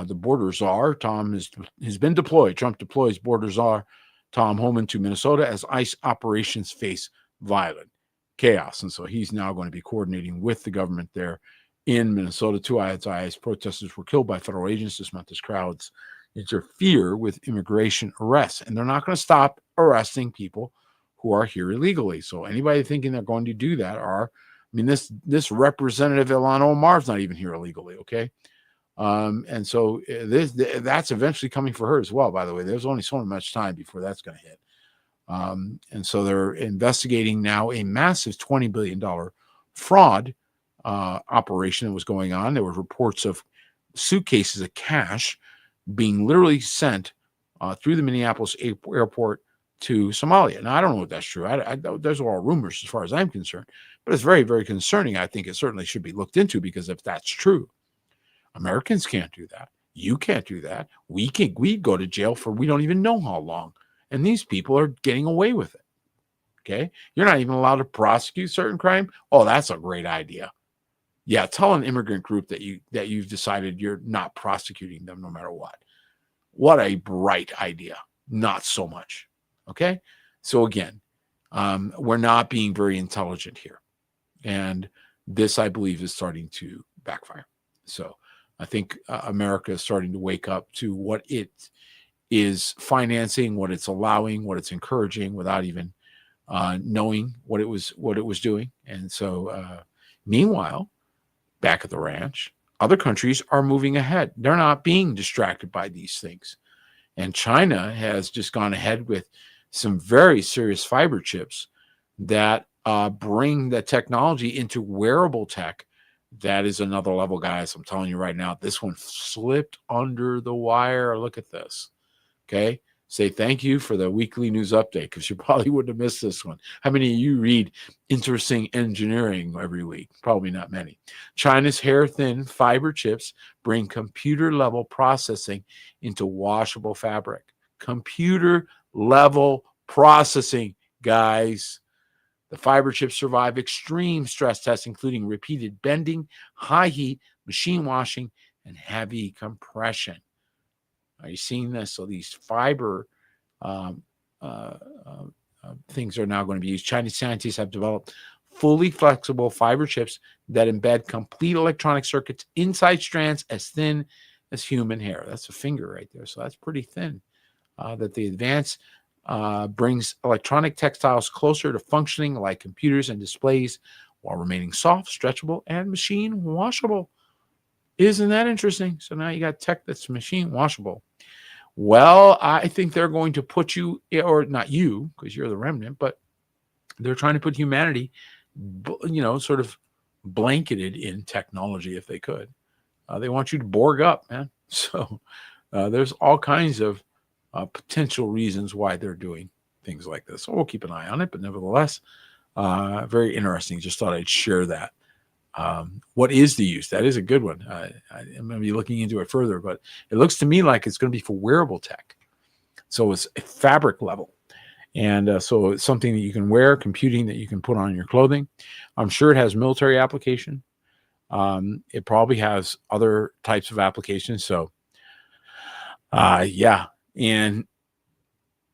the border czar. Tom has been deployed. Trump deploys border czar Tom Homan to Minnesota as ICE operations face violent chaos. And so he's now going to be coordinating with the government there in Minnesota. 2 ICE protesters were killed by federal agents this month as crowds interfere with immigration arrests. And they're not going to stop arresting people who are here illegally. So anybody thinking they're going to do that this Representative Ilhan Omar's not even here illegally, okay? And so that's eventually coming for her as well, by the way. There's only so much time before that's going to hit. And so they're investigating now a massive $20 billion fraud operation that was going on. There were reports of suitcases of cash being literally sent through the Minneapolis airport to Somalia. Now, I don't know if that's true. Those are all rumors as far as I'm concerned, but it's very, very concerning. I think it certainly should be looked into, because if that's true, Americans can't do that. You can't do that. We go to jail for we don't even know how long. And these people are getting away with it. Okay? You're not even allowed to prosecute certain crime. Oh, that's a great idea. Yeah, tell an immigrant group that you've decided you're not prosecuting them no matter what. What a bright idea. Not so much. Okay? So again, we're not being very intelligent here. And this, I believe, is starting to backfire. So I think America is starting to wake up to what it is financing, what it's allowing, what it's encouraging, without even knowing what it was doing. And so, meanwhile, back at the ranch, other countries are moving ahead. They're not being distracted by these things. And China has just gone ahead with some very serious fiber chips that bring the technology into wearable tech. That is another level, guys. I'm telling you right now, this one slipped under the wire. Look at this. Okay. Say thank you for the weekly news update, because you probably wouldn't have missed this one. How many of you read Interesting Engineering every week? Probably not many. China's hair-thin fiber chips bring computer-level processing into washable fabric. Computer-level processing, guys. The fiber chips survive extreme stress tests, including repeated bending, high heat, machine washing, and heavy compression. Are you seeing this? So these fiber things are now going to be used. Chinese scientists have developed fully flexible fiber chips that embed complete electronic circuits inside strands as thin as human hair. That's a finger right there. So that's pretty thin. That the advance brings electronic textiles closer to functioning like computers and displays, while remaining soft, stretchable, and machine washable. Isn't that interesting? So now you got tech that's machine washable. Well, I think they're going to put you, or not you, because you're the remnant, but they're trying to put humanity, sort of blanketed in technology if they could. They want you to Borg up, man. So there's all kinds of potential reasons why they're doing things like this. So we'll keep an eye on it, but nevertheless, very interesting. Just thought I'd share that. What is the use? That is a good one. I'm going to be looking into it further, but it looks to me like it's going to be for wearable tech. So it's a fabric level. And so it's something that you can wear, computing that you can put on your clothing. I'm sure it has military application. It probably has other types of applications. So, yeah. And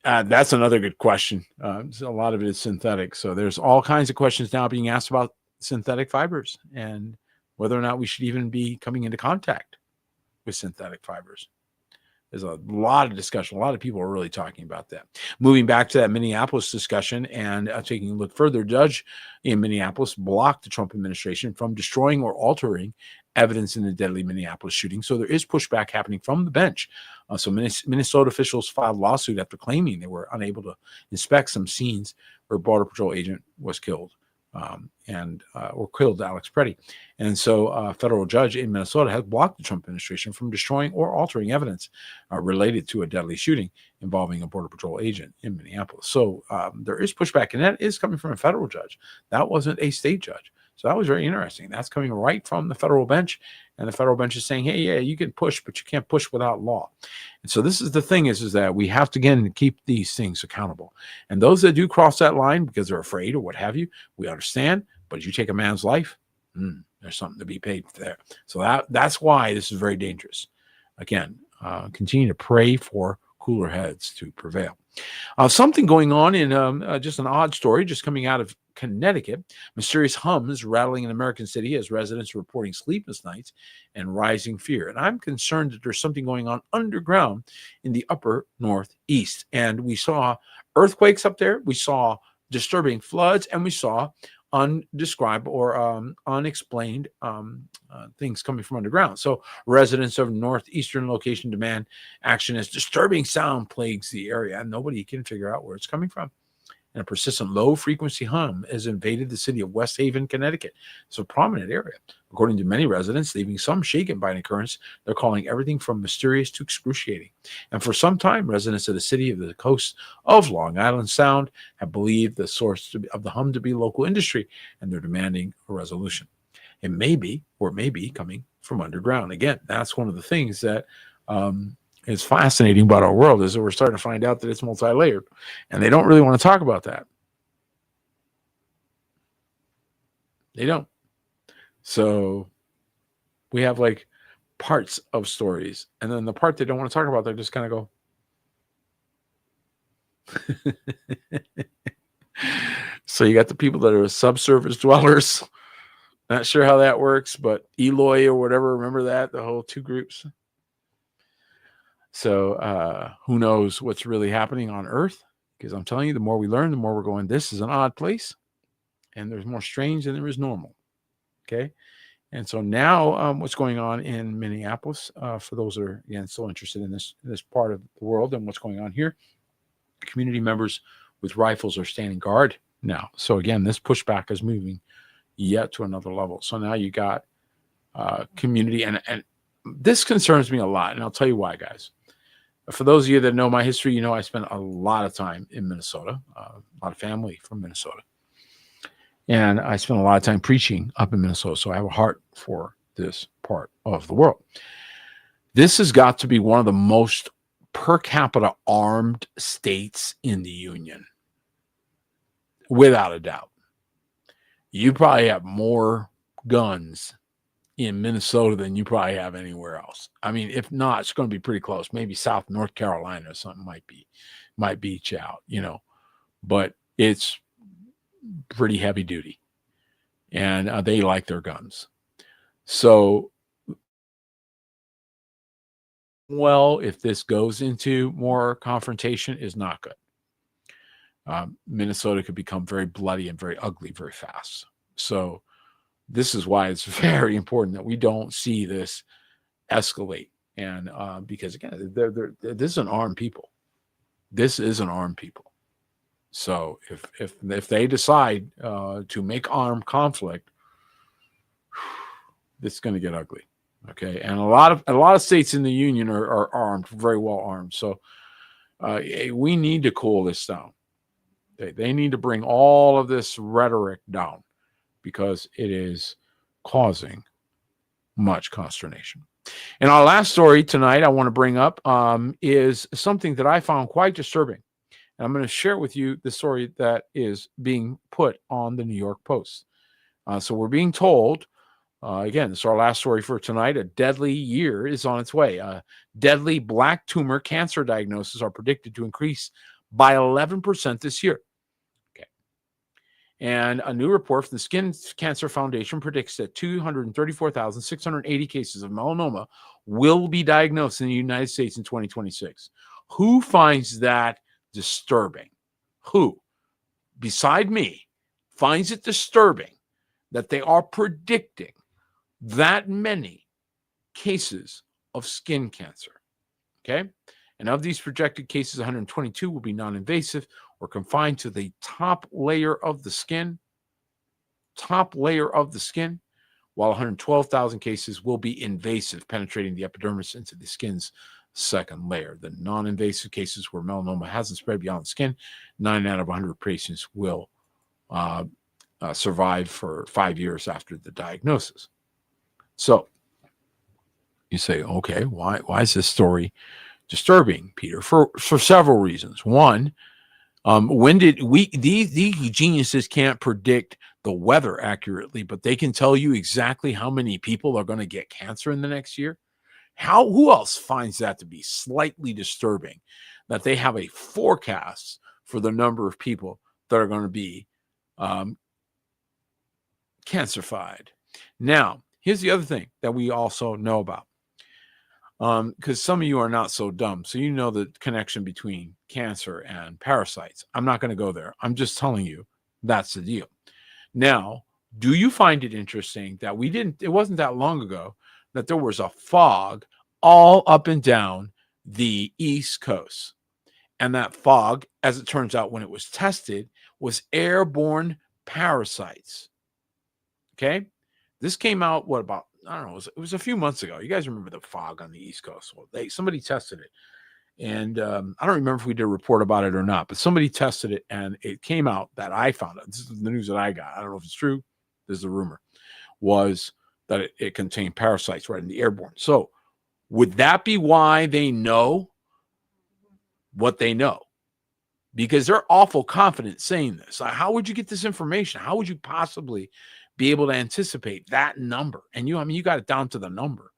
that's another good question. So a lot of it is synthetic. So there's all kinds of questions now being asked about synthetic fibers and whether or not we should even be coming into contact with synthetic fibers. There's a lot of discussion. A lot of people are really talking about that. Moving back to that Minneapolis discussion and taking a look further, judge in Minneapolis blocked the Trump administration from destroying or altering evidence in the deadly Minneapolis shooting. So there is pushback happening from the bench. So Minnesota officials filed a lawsuit after claiming they were unable to inspect some scenes where a Border Patrol agent was killed. Or killed Alex Preddy. And so a federal judge in Minnesota has blocked the Trump administration from destroying or altering evidence related to a deadly shooting involving a Border Patrol agent in Minneapolis. So there is pushback, and that is coming from a federal judge. That wasn't a state judge. So that was very interesting. That's coming right from the federal bench, and the federal bench is saying, hey, yeah, you can push, but you can't push without law. And so this is the thing is that we have to, again, keep these things accountable. And those that do cross that line because they're afraid or what have you, we understand. But you take a man's life, There's something to be paid there. So that's why this is very dangerous. Again, continue to pray for cooler heads to prevail. Something going on in just an odd story, just coming out of Connecticut. Mysterious hums rattling in American City as residents are reporting sleepless nights and rising fear. And I'm concerned that there's something going on underground in the upper Northeast. And we saw earthquakes up there. We saw disturbing floods, and we saw undescribed or unexplained things coming from underground. So residents of northeastern location demand action as disturbing sound plagues the area, and nobody can figure out where it's coming from. And a persistent low-frequency hum has invaded the city of West Haven, Connecticut. It's a prominent area. According to many residents, leaving some shaken by an occurrence, they're calling everything from mysterious to excruciating. And for some time, residents of the city of the coast of Long Island Sound have believed the source of the hum to be local industry, and they're demanding a resolution. It may be, or it may be, coming from underground. Again, that's one of the things that is fascinating about our world, is that we're starting to find out that it's multi-layered, and they don't really want to talk about that. They don't. So we have like parts of stories, and then the part they don't want to talk about, they just kind of go. So you got the people that are subsurface dwellers. Not sure how that works, but Eloy or whatever, remember that? The whole two groups. So who knows what's really happening on Earth? Because I'm telling you, the more we learn, the more we're going, this is an odd place. And there's more strange than there is normal. Okay? And so now what's going on in Minneapolis, for those that are, again, still interested in this part of the world and what's going on here, community members with rifles are standing guard now. So again, this pushback is moving yet to another level. So now you got community, and this concerns me a lot, and I'll tell you why, guys. For those of you that know my history, you know I spent a lot of time in Minnesota, a lot of family from Minnesota. And I spent a lot of time preaching up in Minnesota, so I have a heart for this part of the world. This has got to be one of the most per capita armed states in the Union, without a doubt. You probably have more guns in Minnesota than you probably have anywhere else. I mean, if not, it's going to be pretty close. Maybe South North Carolina or something might beat you out, you know, but it's pretty heavy duty, and they like their guns. So, well, if this goes into more confrontation, is not good. Minnesota could become very bloody and very ugly very fast. So this is why it's very important that we don't see this escalate. And because, again, this is an armed people. This is an armed people. So if they decide to make armed conflict, it's going to get ugly. Okay, and a lot of states in the Union are armed, very well armed. So we need to cool this down. They need to bring all of this rhetoric down, because it is causing much consternation. And our last story tonight I want to bring up is something that I found quite disturbing. And I'm going to share with you the story that is being put on the New York Post. So we're being told, again, this is our last story for tonight, a deadly year is on its way. Deadly black tumor cancer diagnoses are predicted to increase by 11% this year. Okay. And a new report from the Skin Cancer Foundation predicts that 234,680 cases of melanoma will be diagnosed in the United States in 2026. Who finds that disturbing? Who, beside me, finds it disturbing that they are predicting that many cases of skin cancer? Okay. And of these projected cases, 122 will be non-invasive or confined to the top layer of the skin, while 112,000 cases will be invasive, penetrating the epidermis into the skin's second layer. The non-invasive cases where melanoma hasn't spread beyond the skin, 9 out of 100 patients will survive for 5 years after the diagnosis. So you say, okay, why is this story disturbing, Peter? For several reasons. One, when did these geniuses can't predict the weather accurately, but they can tell you exactly how many people are going to get cancer in the next year. Who else finds that to be slightly disturbing, that they have a forecast for the number of people that are going to be cancerified? Now, here's the other thing that we also know about, because some of you are not so dumb, so you know the connection between cancer and parasites. I'm not going to go there. I'm just telling you that's the deal. Now, do you find it interesting that it wasn't that long ago that there was a fog all up and down the East Coast? And that fog, as it turns out, when it was tested, was airborne parasites. Okay? This came out, I don't know, it was a few months ago. You guys remember the fog on the East Coast? Well, somebody tested it. And I don't remember if we did a report about it or not, but somebody tested it, and it came out that I found out. This is the news that I got. I don't know if it's true. This is a rumor. Was that it contained parasites right in the airborne. So would that be why they know what they know? Because they're awful confident saying this. How would you get this information? How would you possibly be able to anticipate that number? And you got it down to the number.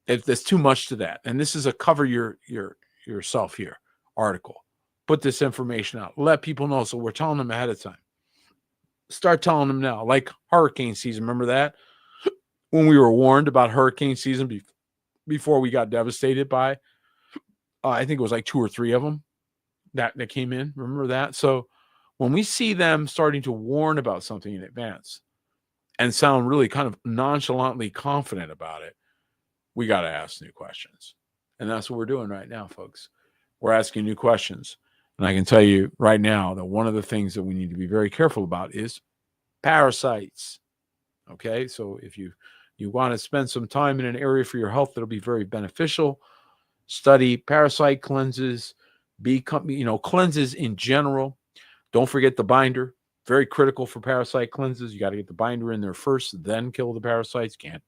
If there's too much to that, and this is a cover yourself here article, put this information out, let people know. So we're telling them ahead of time. Start telling them now, like hurricane season. Remember that when we were warned about hurricane season before we got devastated by, I think it was like 2 or 3 of them that came in. Remember that? So when we see them starting to warn about something in advance and sound really kind of nonchalantly confident about it, we got to ask new questions. And that's what we're doing right now, folks. We're asking new questions. And I can tell you right now that one of the things that we need to be very careful about is parasites. Okay? So if you want to spend some time in an area for your health that'll be very beneficial, study parasite cleanses, cleanses in general. Don't forget the binder. Very critical for parasite cleanses. You got to get the binder in there first, then kill the parasites. Can't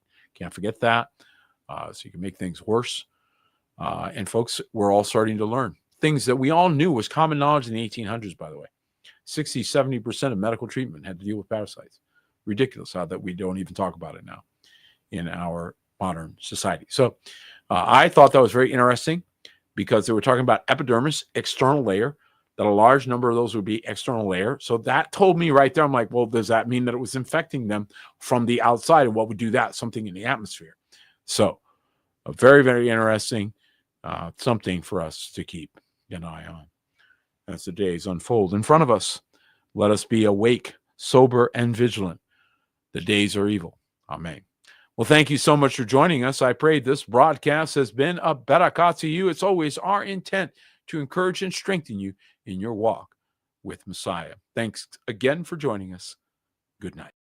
forget that. So you can make things worse. And folks, we're all starting to learn things that we all knew was common knowledge in the 1800s, by the way. 60-70% of medical treatment had to deal with parasites. Ridiculous how that we don't even talk about it now in our modern society. So I thought that was very interesting because they were talking about epidermis, external layer, that a large number of those would be external layer. So that told me right there, I'm like, well, does that mean that it was infecting them from the outside? And what would do that? Something in the atmosphere. So a very, very interesting something for us to keep an eye on as the days unfold in front of us. Let us be awake, sober, and vigilant. The days are evil. Amen. Well, thank you so much for joining us. I pray this broadcast has been a barakah to you. It's always our intent to encourage and strengthen you in your walk with Messiah. Thanks again for joining us. Good night.